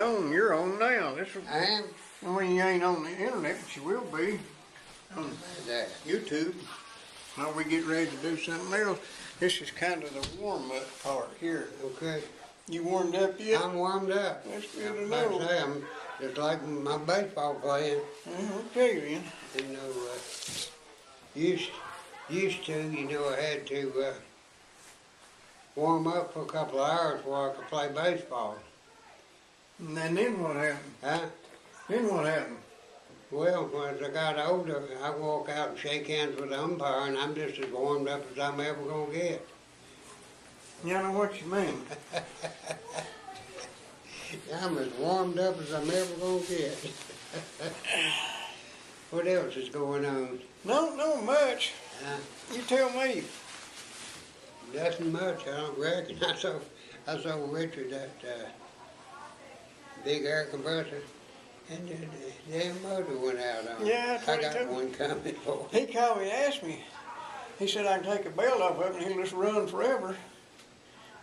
You're on now. I am. I mean, you ain't on the internet, but you will be on That. YouTube. While we get ready to do something else, this is kind of the warm-up part here. Okay. You warmed up yet? I'm warmed up. That's good to Like know. I say, I'm just like my baseball playing. Okay, then. You know, used to, I had to warm up for a couple of hours before I could play baseball. And then what happened? Huh? Then what happened? Well, as I got older, I walk out and shake hands with the umpire, and I'm just as warmed up as I'm ever going to get. Yeah, I know what you mean. I'm as warmed up as I'm ever going to get. What else is going on? No much. You tell me. Nothing much, I don't reckon. I saw Richard that big air compressor, and the damn motor went out on it. Yeah, I got one coming for He called me and asked me. He said I can take a belt off of it and he'll just run forever.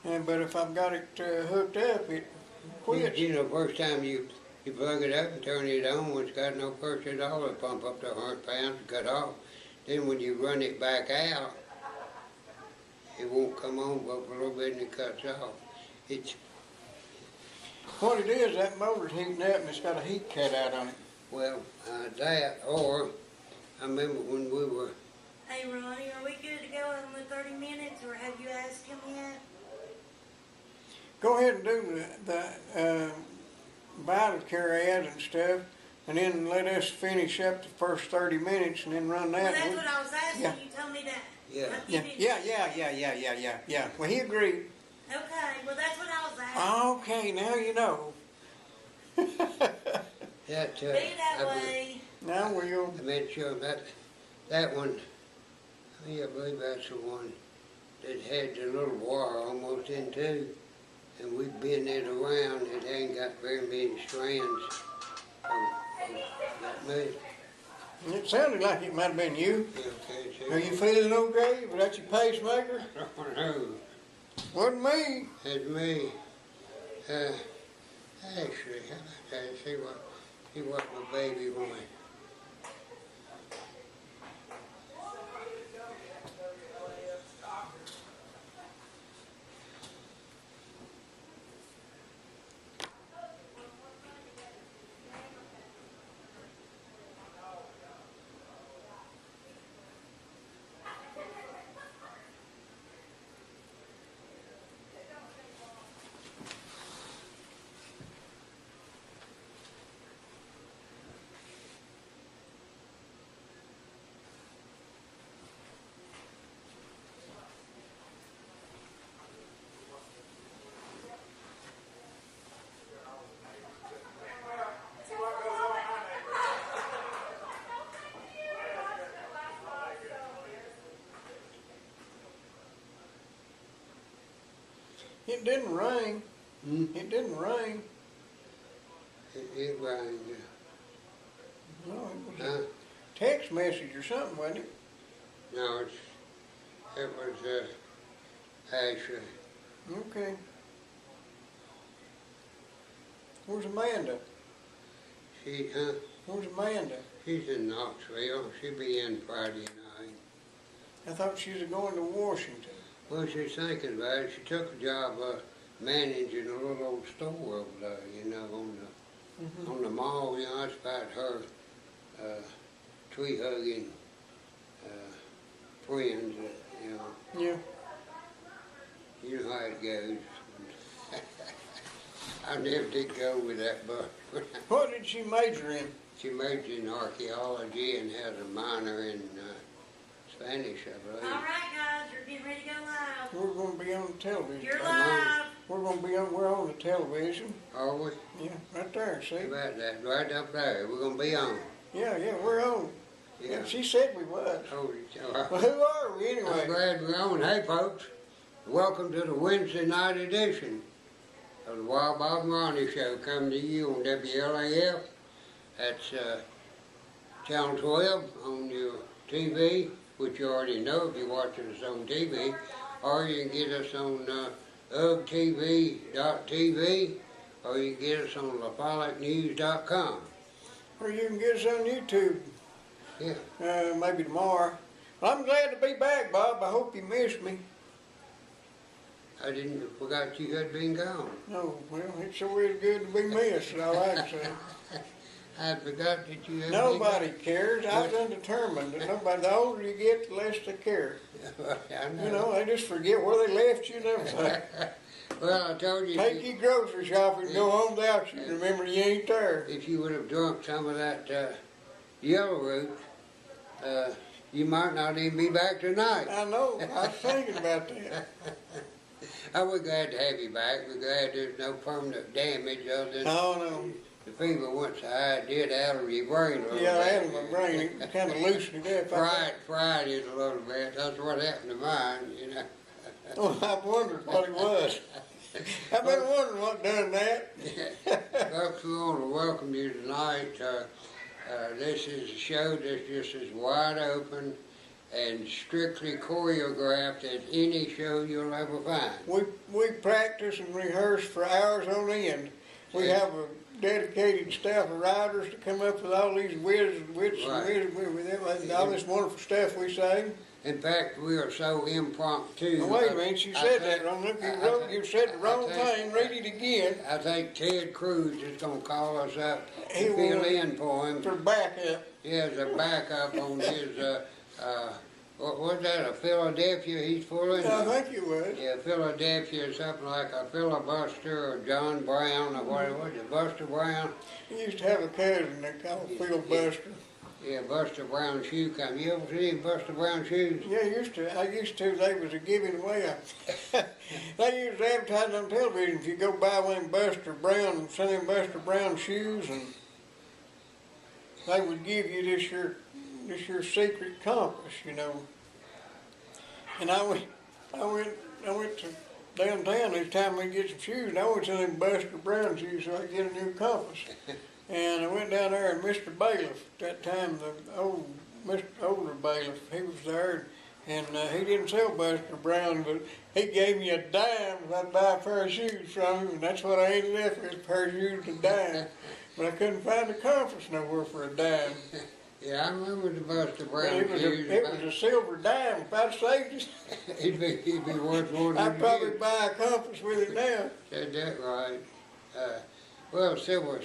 But if I've got it hooked up, it quits. You know, first time you plug it up and turn it on, when it's got no pressure at all, it pump up to 100 pounds and cut off. Then when you run it back out, it won't come on but for a little bit and it cuts off. What it is, that motor's heating up and it's got a heat cut out on it. Well, that, or I remember when we were... Hey Ronnie, are we good to go on the 30 minutes or have you asked him yet? Go ahead and do the vital care ads and stuff, and then let us finish up the first 30 minutes and then run that. Well, that's what I was asking. Yeah. You told me that. Yeah. Well, he agreed. Okay, well that's what I was asking. Okay, now you know. That, Be that way. Now we'll... I made sure that one, I believe that's the one that had the little wire almost in two, and we bend it around, it ain't got very many strands of that much. It sounded like it might have been you. Yeah, okay, so Are you feeling okay? Was that your pacemaker? No, Wasn't me. that's me. Actually, how about that? See what my baby wanted. It didn't rain. Hmm? It didn't rain. It rained. No, it was Huh? a text message or something, wasn't it? No, it was Ashley. Okay. Where's Amanda? Where's Amanda? She's in Knoxville. She'll be in Friday night. I thought she was going to Washington. Well, she's thinking about it. She took a job managing a little old store over there, on the mall. That's about her tree-hugging friends, Yeah. You know how it goes. I never did go with that book. What did she major in? She majored in archaeology and has a minor in Spanish, I believe. All right, guys, you're getting ready to go live. We're going to be on the television. You're live. We're on the television. Are we? Yeah, right there, see? How about that? Right up there. We're going to be on. Yeah, we're on. Yeah. She said we was. Oh, all right. Well, who are we I'm anyway? glad we're on. Hey, folks. Welcome to the Wednesday night edition of the Wild Bob and Ronnie Show, coming to you on WLAF. That's Channel 12 on your TV, which you already know if you're watching us on TV, or you can get us on UGTV.tv or you can get us on lafolletnews.com. Or you can get us on YouTube, Yeah. maybe tomorrow. Well, I'm glad to be back, Bob. I hope you missed me. I didn't forgot you had been gone. No, well, it sure is good to be missed, is all I can say. I forgot that you had Nobody cares. I've been determined that nobody, the older you get, the less they care. been gone. I know. You know, they just forget where they left you and everything. Well, I told you. Take your grocery shopping and go home without you. Remember, you ain't there. If you would have drunk some of that yellow root, you might not even be back tonight. I know. I was thinking about that. We're glad to have you back. We're glad there's no permanent damage other than No. the fever once I did addle your brain a little Yeah, I bit. had my brain. It kind of loosened it up. Fried it a little bit. That's what happened to mine, you know. Oh, I wondered what it was. I've been wondering what done that. Folks, we want to welcome you tonight. This is a show that's just as wide open and strictly choreographed as any show you'll ever find. We practice and rehearse for hours on end. We have a dedicated staff of writers to come up with all these wits and all this wonderful stuff we say. In fact, we are so impromptu. Now, wait a minute, you said that wrong. Look, you said the wrong thing. Read it again. I think Ted Cruz is going to call us up He to fill will. in for him. For backup. He has a backup on his, what was that, a Philadelphia he's pulling? I think it was. Yeah, Philadelphia or something like a filibuster or John Brown or what was it, Buster Brown? He used to have a cousin they called Phil Buster. Yeah, Buster Brown shoe company. You ever seen Buster Brown shoes? Yeah, I used to. They was a giving away. They used to advertise on television. If you go buy one Buster Brown, some of them Buster Brown shoes, and they would give you this your secret compass, you know. And I went to downtown this time we get some shoes, and I went to them Buster Brown shoes so I could get a new compass. And I went down there, and Mr. Bailiff, at that time, the older bailiff, he was there, and he didn't sell Buster Brown, but he gave me a dime if I'd buy a pair of shoes from him, and that's what I ended up with, a pair of shoes and a dime. But I couldn't find a compass nowhere for a dime. Yeah, I remember the Buster But Brown shoes. it was a silver dime. If I'd saved it, He'd be worth more than I'd probably buy a compass with it now. Said that right. Well, silver,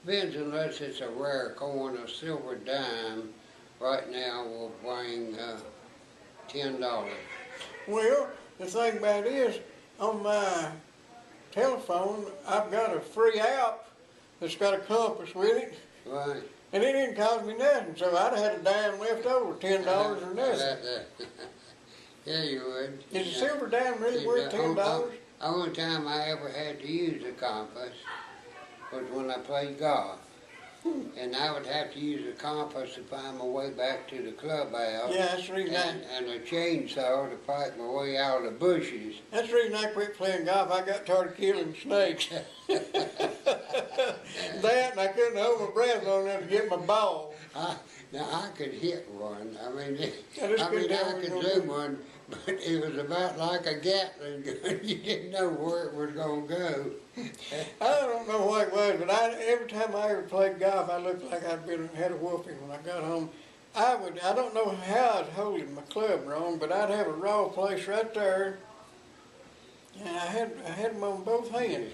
depends unless it's a rare coin, a silver dime right now will bring $10. Well, the thing about it is, on my telephone, I've got a free app that's got a compass with it, Right. and it didn't cost me nothing, so I'd have had a dime left over, $10 or nothing. Yeah, you would. Is a silver dime really worth $10? The only time I ever had to use a compass was when I played golf. And I would have to use a compass to find my way back to the clubhouse. Yeah, that's the reason and a chainsaw to fight my way out of the bushes. That's the reason I quit playing golf. I got tired of killing snakes. That, and I couldn't hold my breath long enough to get my ball. Now I could hit one. I mean, I I could do one, but it was about like a Gatling gun. You didn't know where it was going to go. I don't know what it was, but every time I ever played golf, I looked like I'd had a whooping when I got home. I don't know how I was holding my club wrong, but I'd have a raw place right there, and I had them on both hands.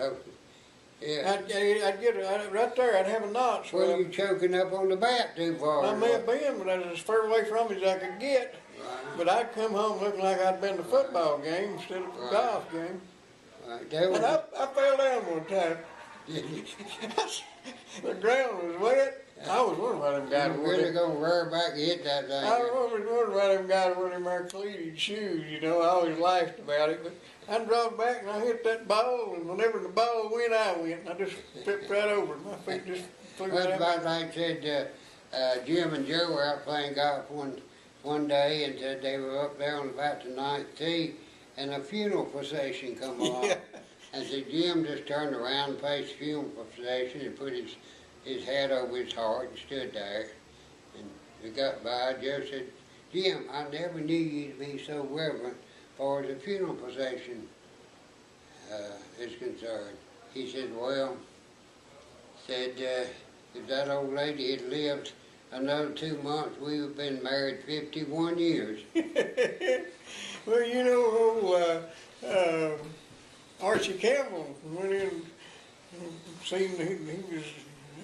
Yeah. I'd get right there. I'd have a notch. Well, you choking up on the bat too far. I may have been, but I was as far away from it as I could get. Right. But I'd come home looking like I'd been to a football game instead of a golf game. Right. And I fell down one time. The ground was wet. I was wondering why them guys I'm wore really them. going to rear back and hit that thing. I was wondering why them guys wore them there cleated shoes. You know, I always laughed about it. But I drove back and I hit that ball, and whenever the ball went, I went. And I just tripped right over it. My feet just flew That's right about out. like said, Jim and Joe were out playing golf one day and said they were up there on about the ninth tee, and a funeral procession come along. Yeah. And so Jim just turned around and faced the funeral procession and put his hat over his heart and stood there. And we got by. Joe said, "Jim, I never knew you to be so reverent as far as the funeral procession is concerned." He said, well, said, if that old lady had lived another 2 months, we would have been married 51 years. Well, you know, Archie Campbell went in, seen he was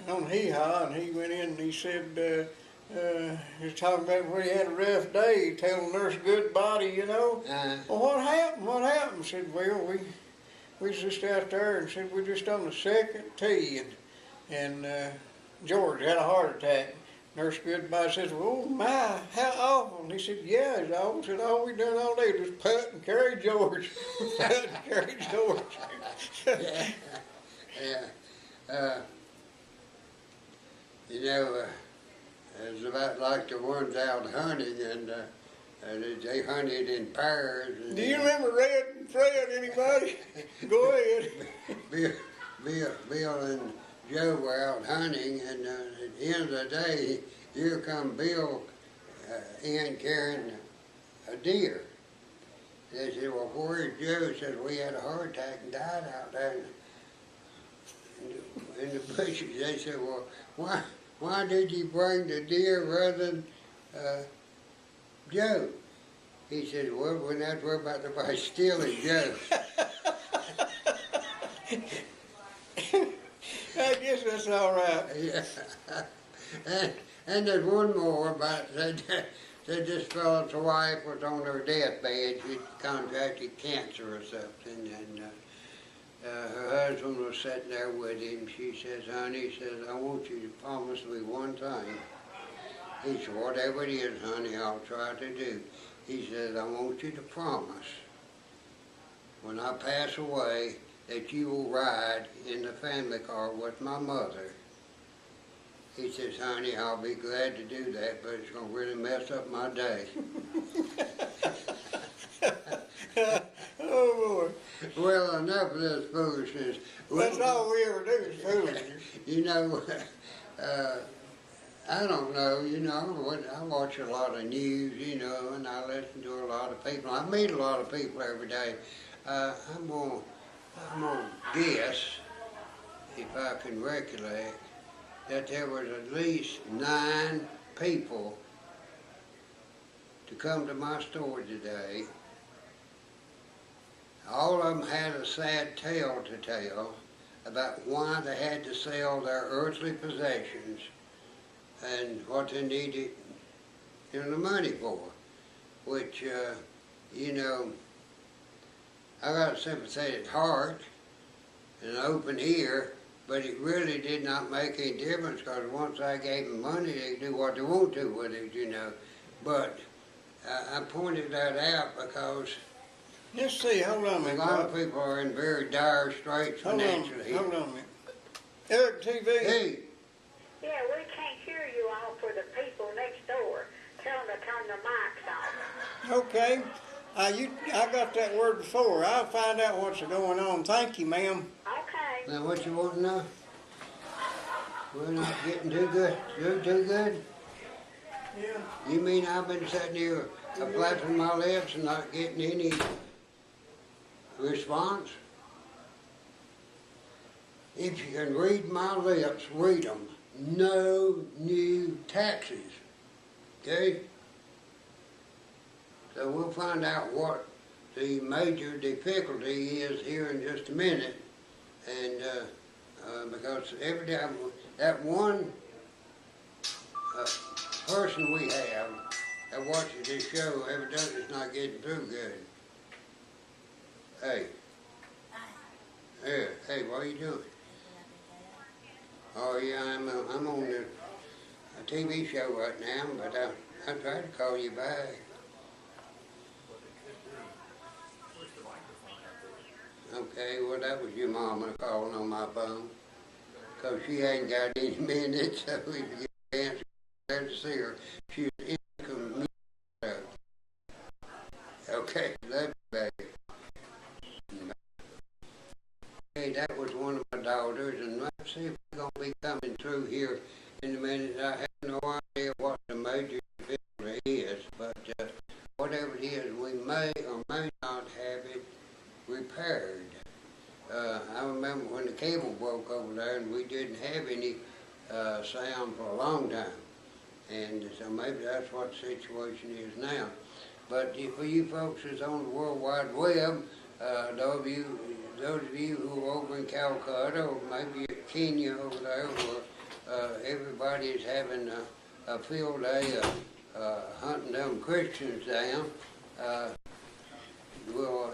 on Hee-Haw, and he went in and he said, he was talking about when he had a rough day, telling Nurse Goodbody, you know. Well, what happened? What happened? I said, well, we was just out there and said we're just on the second tee, and George had a heart attack. Nurse Goodbye says, well, oh my, how awful. And he said, yeah, it's awful. He said, all we done all day was putt and carry George. Putt and carry George. Yeah. Yeah. You know, it's about like the ones out hunting, and they hunted in pairs. Do you remember Red and Fred, anybody? Go ahead. Bill and Joe were out hunting, and at the end of the day, here come Bill in carrying a deer. They said, well, where's Joe? He said, we had a heart attack and died out there in the bushes. They said, well, why did you bring the deer rather than Joe? He said, well, we don't have to worry about nobody stealing Joe. I guess that's all right. Yeah. And there's one more about that this fellow's wife was on her deathbed. She'd contracted cancer or something, and her husband was sitting there with him. She says, honey, says, I want you to promise me one thing. He said, whatever it is, honey, I'll try to do. He says, I want you to promise when I pass away that you will ride in the family car with my mother. He says, honey, I'll be glad to do that, but it's going to really mess up my day. Oh, boy. Well, enough of this foolishness. That's all we ever do is foolishness. You know, I don't know, you know, I watch a lot of news, you know, and I listen to a lot of people. I meet a lot of people every day. I'm gonna guess, if I can recollect, that there was at least 9 people to come to my store today. All of them had a sad tale to tell about why they had to sell their earthly possessions and what they needed, you know, the money for, which, you know, I got a sympathetic heart and an open ear, but it really did not make any difference, because once I gave them money, they do what they want to with it, you know. But I pointed that out because Let's see, hold on a a minute. lot of people are in very dire straits financially. Hold on a minute. Eric TV. Hey, Yeah, we can't hear you all for the people next door. Tell them to turn the mics off. Okay. I got that word before. I'll find out what's going on. Thank you, ma'am. Okay. now what you want to know? We're not getting too good. You're too good? Yeah. You mean I've been sitting here flapping my lips and not getting any response? If you can read my lips, read them. No new taxes. Okay? So we'll find out what the major difficulty is here in just a minute. And because every time that one person we have that watches this show evidently is not getting through good. Hey. Hey, what are you doing? Oh yeah, I'm on a TV show right now, but I tried to call you back. Okay, well that was your mama calling on my phone, because she ain't got any minutes, so we could get an answer there to see her. She was in the okay, love you, baby. Okay, that was one of my daughters, and let's see if we're going to be coming through here in a minute. I have no idea what the major difficulty is, but whatever it is, we may or may not have it repaired. I remember when the cable broke over there, and we didn't have any sound for a long time. And so maybe that's what the situation is now. But for you folks that's on the World Wide Web, those of you who are over in Calcutta or maybe Kenya over there, where everybody is having a field day hunting them Christians down, will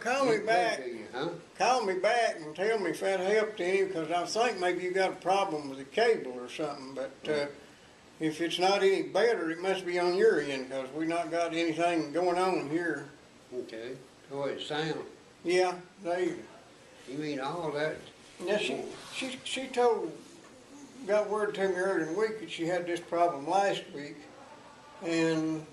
call me back. You, huh? Call me back and tell me if that helped any, because I think maybe you got a problem with the cable or something. But if it's not any better, it must be on your end, because we not got anything going on here. Okay. So it sound. Yeah, they. You mean all that? Yeah, she got word to me earlier in the week that she had this problem last week, and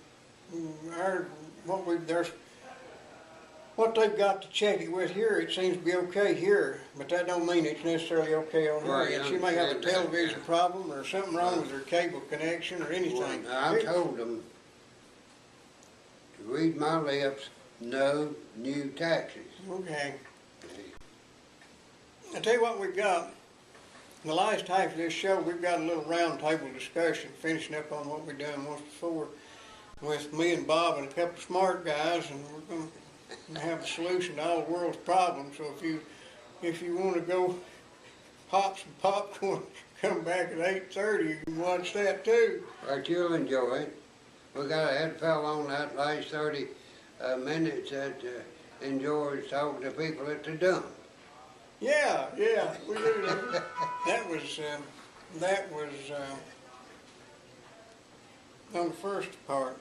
what they've got to check it with here, it seems to be okay here, but that don't mean it's necessarily okay on her. Right, And she may have a television problem or something wrong with her cable connection or anything. Well, I told them to read my lips, no new taxes. Okay. I tell you what we've got. The last half of this show, we've got a little round table discussion, finishing up on what we've done once before with me and Bob and a couple of smart guys, and we're going to have a solution to all the world's problems. So if you want to go pop some popcorn, come back at 8:30, you can watch that too. Right, you'll enjoy it. We got a head fella on that last 30 minutes that enjoys talking to people at the dump. Yeah, we do. That was on the first part.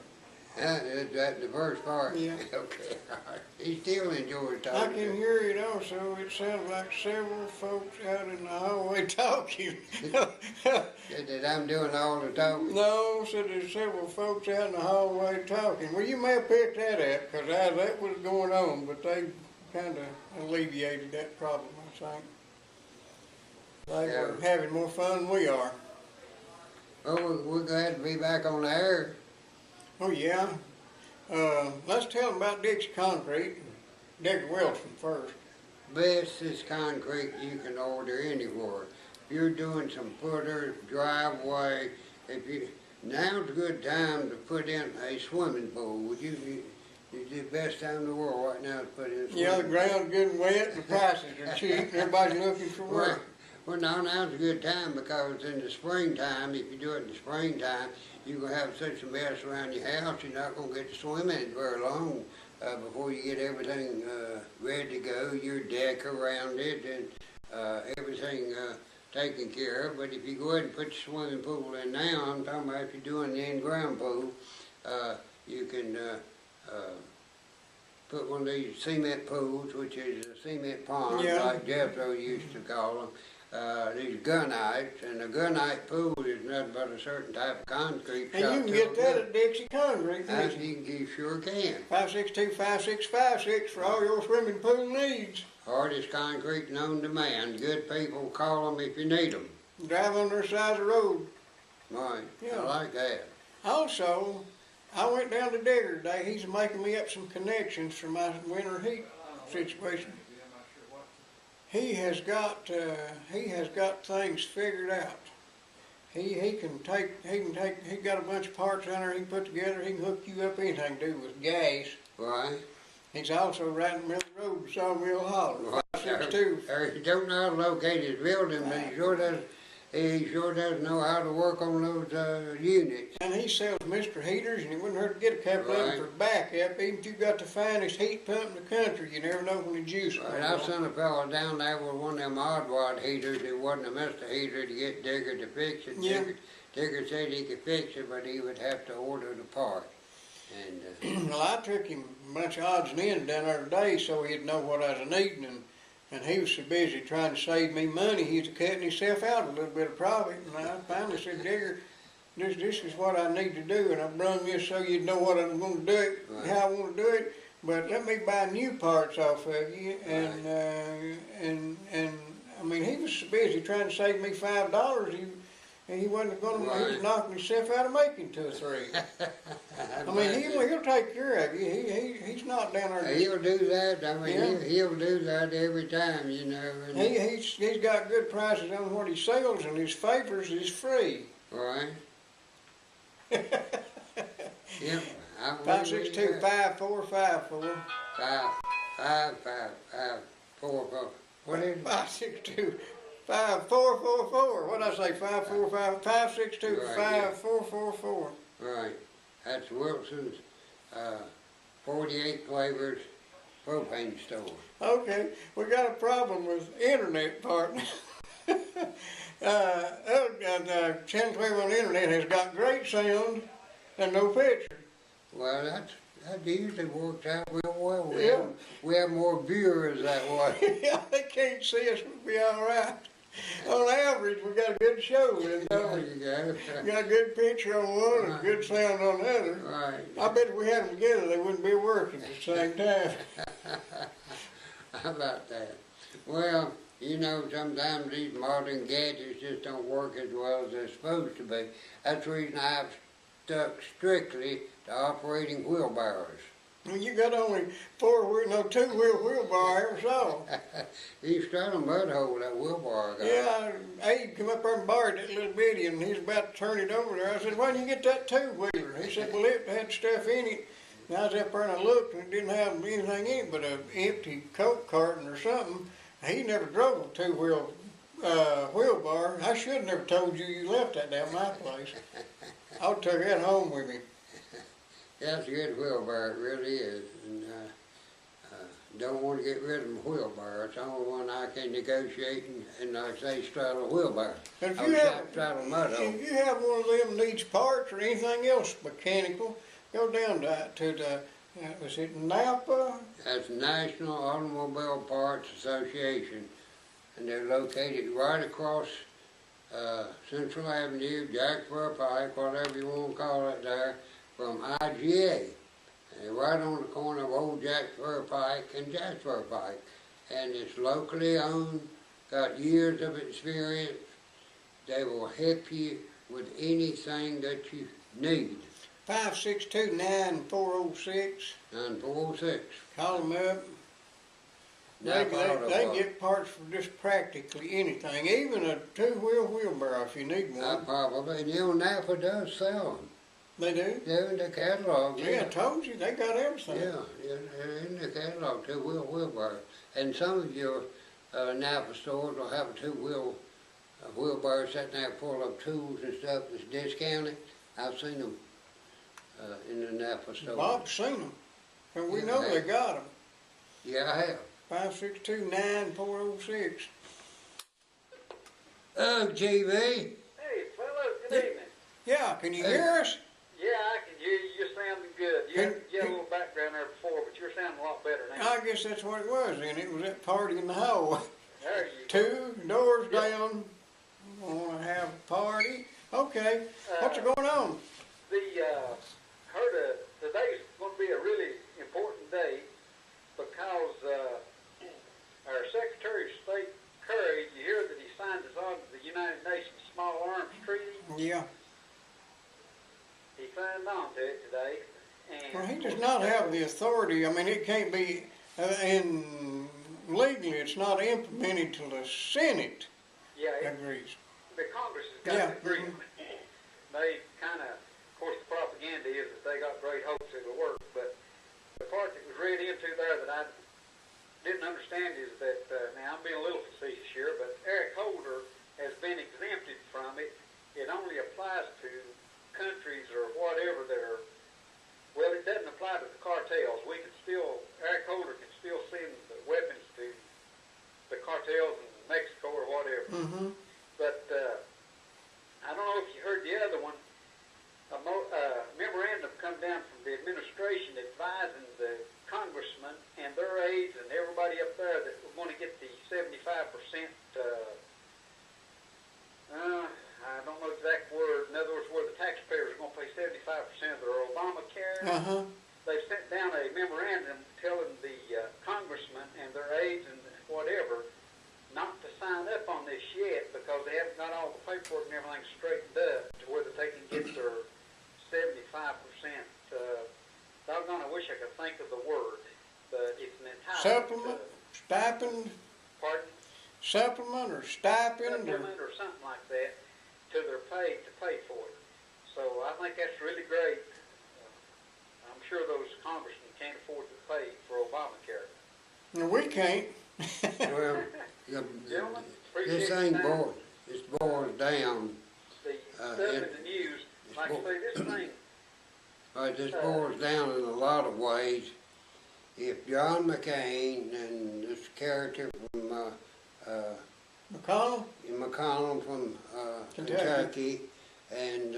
That's the first part? Yeah. Okay, all right. He still enjoys I talking. can hear it also. It sounds like several folks out in the hallway talking. That I'm doing all the talking? No, said there's several folks out in the hallway talking. Well, you may have picked that up, because that was going on, but they kind of alleviated that problem, I think. They were having more fun than we are. Well, we're glad to be back on the air. Oh, yeah. Let's tell them about Dixie Concrete. Digger Wilson first. Bestest concrete you can order anywhere. If you're doing some footer, driveway, now's a good time to put in a swimming pool. It's the best time in the world right now to put in a swimming pool. Yeah, the ground's good and wet, and the prices are cheap, and everybody's looking for work. Well, now's a good time, because in the springtime, if you do it in the springtime, you're going to have such a mess around your house, you're not going to get to swim in it very long before you get everything ready to go, your deck around it, and everything taken care of. But if you go ahead and put your swimming pool in now, I'm talking about if you're doing the in-ground pool, you can put one of these cement pools, which is a cement pond, like Jethro used to call them. These gunnites, and a gunite pool is nothing but a certain type of concrete. And you can get that at Dixie Concrete, You sure can. 562-5656 for all your swimming pool needs. Hardest concrete known to man. Good people, call them if you need them. Drive on their side of the road. Right, Yeah. I like that. Also, I went down to Digger today. He's making me up some connections for my winter heat situation. He has got things figured out. He got a bunch of parts on there he can put together. He can hook you up anything to do with gas. Right. He's also right in the middle of the road, Sawmill Hollow. 562. He don't know how to locate his building, but he sure does know how to work on those units. And he sells Mr. Heaters, and it wouldn't hurt to get a couple of them for backup. Even if you've got the finest heat pump in the country, you never know when the juice will. I've seen a fellow down there with one of them odd rod heaters. It wasn't a Mr. Heater to get Digger to fix it. Yeah. Digger said he could fix it, but he would have to order the part. And well, I took him a bunch of odds and ends down there today so he'd know what I was needing, and he was so busy trying to save me money, he was cutting himself out a little bit of profit. And I finally said, Digger, this is what I need to do, and I brung this so you'd know what I'm going to do it, how I want to do it. But let me buy new parts off of you, and I mean, he was so busy trying to save me $5. and he wasn't gonna, he Right. was knocking himself out of making 2 or 3. I mean, he'll take care of you. He's not down there. He'll do that. I mean, Yeah. he'll do that every time, you know. And, He's got good prices on what he sells, and his favors is free. right. Yep. 562-5454. 555-4. What is it? 562-5444. What did I say? 545. 562-5444. Right. That's Wilson's 48 flavors propane store. Okay, we got a problem with internet partners. Channel 12 on the internet has got great sound and no picture. Well, that usually works out real well. Yeah. We have more viewers that way. Yeah, they can't see us, we'll be all right. On average, we got a good show, and There you go. we got a good picture on one and good sound on the other. Right. I bet if we had them together, they wouldn't be working at the same time. How about that? Well, you know, sometimes these modern gadgets just don't work as well as they're supposed to be. That's the reason I've stuck strictly to operating wheelbarrows. Well, you got only 2-wheel wheelbarrow I ever saw. He's trying to mud hole that wheelbarrow guy. Yeah, Abe come up there and borrowed that little bitty, and he's about to turn it over there. I said, why didn't you get that 2-wheeler? He said, well, it had stuff in it. And I was up there and I looked, and it didn't have anything in it but an empty Coke carton or something. He never drove a 2-wheel wheelbarrow. I should have never told you left that down my place. I would have took that home with me. That's a good wheelbarrow, it really is. And don't want to get rid of my wheelbarrow. It's the only one I can negotiate and like I say, straddle a wheelbarrow. But if I you wish have, I'd straddle a mud hole. if you have one of them needs parts or anything else mechanical, go down to the, was it Napa? That's National Automobile Parts Association, and they're located right across Central Avenue, Jacksboro Pike, whatever you want to call it there, from IGA. And right on the corner of Old Jacksboro Pike and Jacksboro Pike. And it's locally owned, got years of experience. They will help you with anything that you need. 562-9406. 9406. Call them up. They can get parts for just practically anything, even a 2-wheel wheelbarrow if you need one. Probably, and you know, Napa does sell them. They do? They're in the catalog. Yeah, I told you, they got everything. Yeah, they're in the catalog, 2-wheel wheelbarrow. And some of your Napa stores will have a 2-wheel wheelbarrow sitting there full of tools and stuff that's discounted. I've seen them in the Napa store. Bob's seen them, and we Yeah, know I they have. got them. Yeah, I have. 562-9406. Oh, TV. Hey, fellas, good evening. Yeah, can you Hey. hear us? Yeah, I can hear you. You're sounding good. You had a little background there before, but you're sounding a lot better now. I guess that's what it was, and it was that party in the hallway. There you go. 2 doors Yep. down. Want to have a party? Okay. What's going on? Heard today's going to be a really important day because our Secretary of State Curry, you hear that he signed us on to the United Nations Small Arms Treaty. Yeah. He signed on to it today. And Well, he does not have the authority. I mean, it can't be, legally, it's not implemented till the Senate Yeah, agrees. the Congress has got Yeah. to agree. They kind of course, the propaganda is that they got great hopes it'll work, but the part that was read into there that I didn't understand is that, now I'm being a little facetious here, but Eric Holder has been exempted from it. It only applies to countries or whatever that are, well, it doesn't apply to the cartels. We can still, Eric Holder can still send the weapons to the cartels in Mexico or whatever. Mm-hmm. But I don't know if you heard the other one. A memorandum come down from the administration advising the congressmen and their aides and everybody up there that want to get the 75%, I don't know the exact word, in other words, where the taxpayers are going to pay 75% of their Obamacare. Uh-huh. They've sent down a memorandum telling the congressmen and their aides and whatever not to sign up on this yet because they haven't got all the paperwork and everything straightened up to where that they can get their 75%. Doggone, I wish I could think of the word, but it's an entitlement. Supplement, stipend, Pardon? supplement or stipend or? Supplement or something like that to their pay to pay for it. So I think that's really great. I'm sure those congressmen can't afford to pay for Obamacare. No, we can't. Well, Gentlemen, this appreciate thing your time. boils down. The stuff in the news, like I say, this thing. This boils down in a lot of ways. If John McCain and this character from McConnell? from Kentucky. Kentucky and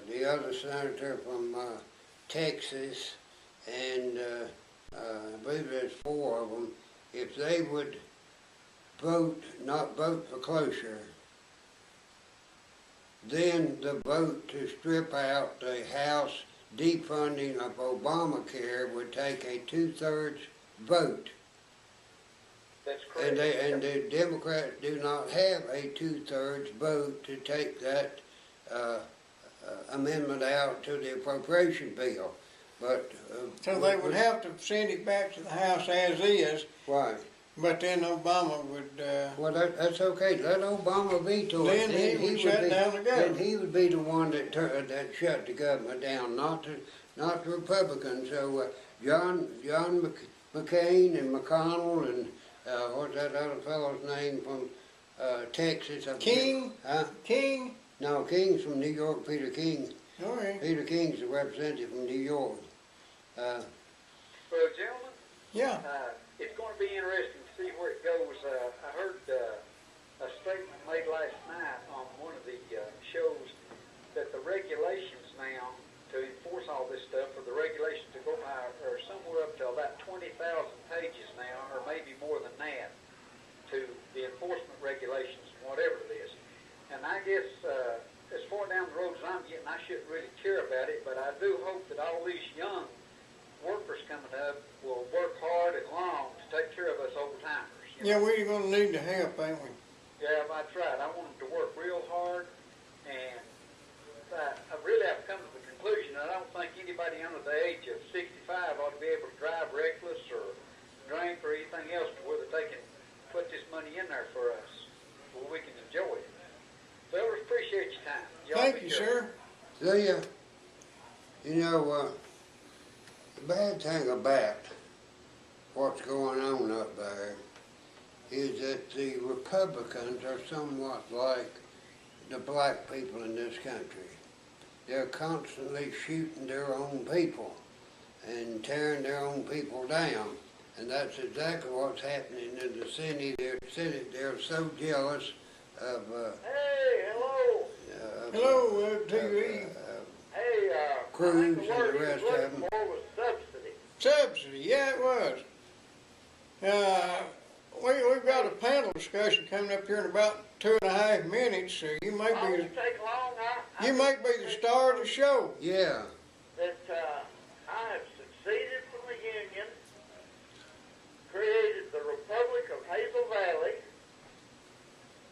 the other senator from Texas, and I believe there's 4 of them, if they would not vote for cloture, then the vote to strip out the House defunding of Obamacare would take a 2/3 vote. That's correct. And the Democrats do not have a 2/3 vote to take that amendment out to the appropriation bill. But So they would have to send it back to the House as is, why? but then Obama would, Well, that's okay. Let Obama veto it. Then he would shut down the government. Then he would be the one that shut the government down, not the Republicans. So John McCain and McConnell and what's that other fellow's name from Texas? King? Huh? King? No, King's from New York. Peter King. All right. Peter King's the representative from New York. Well, gentlemen, Yeah. it's going to be interesting to see where it goes. I heard a statement made last night on one of the shows that the regulations now to enforce all this stuff, or the regulations to go by, are somewhere up to about 20,000 pages now, or maybe more than that, to the enforcement regulations, whatever it is. And I guess as far down the road as I'm getting, I shouldn't really care about it, but I do hope that all these young workers coming up will work hard and long to take care of us old timers. Yeah, we're gonna need the help, ain't we? Yeah, that's right. I want them to work real hard, and I really have come to the conclusion that I don't think anybody under the age of 65 ought to be able to drive reckless or drink or anything else to where that they can put this money in there for us, where we can enjoy it. Fellas, appreciate your time. Y'all Thank be you, careful. sir. You know, the bad thing about what's going on up there is that the Republicans are somewhat like the black people in this country. They're constantly shooting their own people and tearing their own people down. And that's exactly what's happening in the Senate. They're so jealous of Hey, hello. Hello, TV. Hey, Cruz I think and the word the he rest was of looking them. for was subsidy. Subsidy, yeah, it was. We've got a panel discussion coming up here in about 2.5 minutes, so you may I be, won't take long. you may be the star of the show. Yeah, That I have succeeded from the Union, created the Republic of Hazel Valley,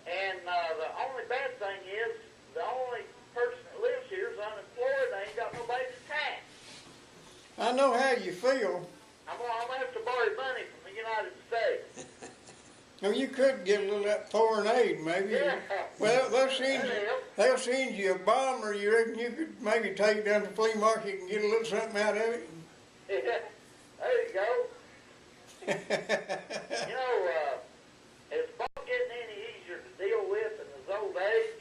and the only bad thing is the only person that lives here is unemployed. They ain't got nobody to tax. I know how you feel. I'm gonna have to borrow money from the United States. Now, you could get a little of that foreign aid, maybe. Yeah. Well, they'll send you a bomb, or you reckon you could maybe take it down to the flea market and get a little something out of it? Yeah, there you go. You know, is Bob getting any easier to deal with in his old age?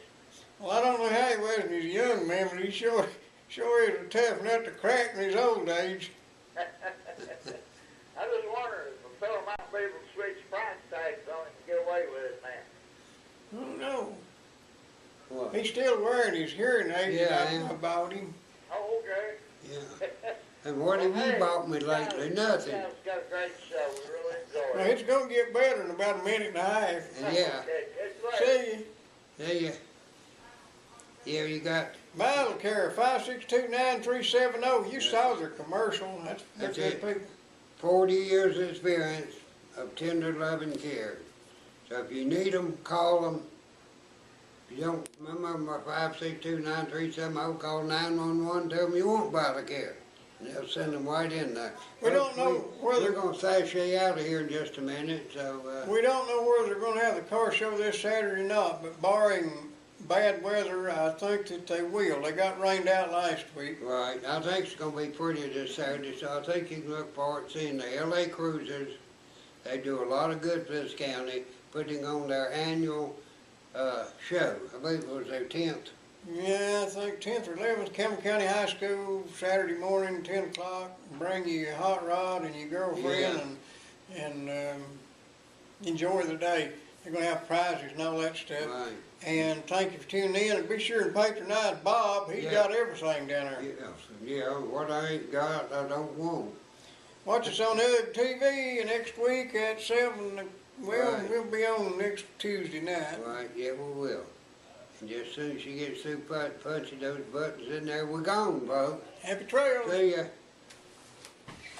Well, I don't know how he was when he was a young man, but he sure is a tough nut to crack in his old age. I just wonder if a fellow might be able to switch price tags on him and get away with it now. I don't know. well, He's still wearing his hearing aids Yeah, that I am. I bought him. Oh, okay. yeah. And what have you Hey, bought me lately? Nothing. You guys got a great show. We really enjoyed Well, it. it's gonna get better in about a minute and a half. And yeah, Okay, it's later. See you. there you. Yeah, you got. Battle Care 5629370. You saw their commercial. They're That's good it. people. 40 years of experience of tender loving care. So if you need them, call them If you don't, remember my 562-937, call 911, tell them you won't buy the car. And they'll send them right in there. We don't know whether- We're gonna sashay out of here in just a minute, so, We don't know whether they're gonna have the car show this Saturday or not, but barring bad weather, I think that they will. They got rained out last week. right, I think it's gonna be pretty this Saturday, so I think you can look forward to seeing the LA Cruisers. They do a lot of good for this county, putting on their annual, show. I believe it was their 10th. Yeah, I think 10th or 11th, Campbell County High School, Saturday morning, 10 o'clock. Bring your hot rod and your girlfriend and enjoy the day. They're gonna have prizes and all that stuff. Right. And thank you for tuning in, and be sure and patronize Bob. He's Yeah. got everything down there. Yeah, what I ain't got, I don't want. Watch us on the TV next week at 7. Well, Right. we'll be on next Tuesday night. Right, yeah, we will. And just as soon as she gets through punching those buttons in there, we're gone, folks. Happy trails. See ya.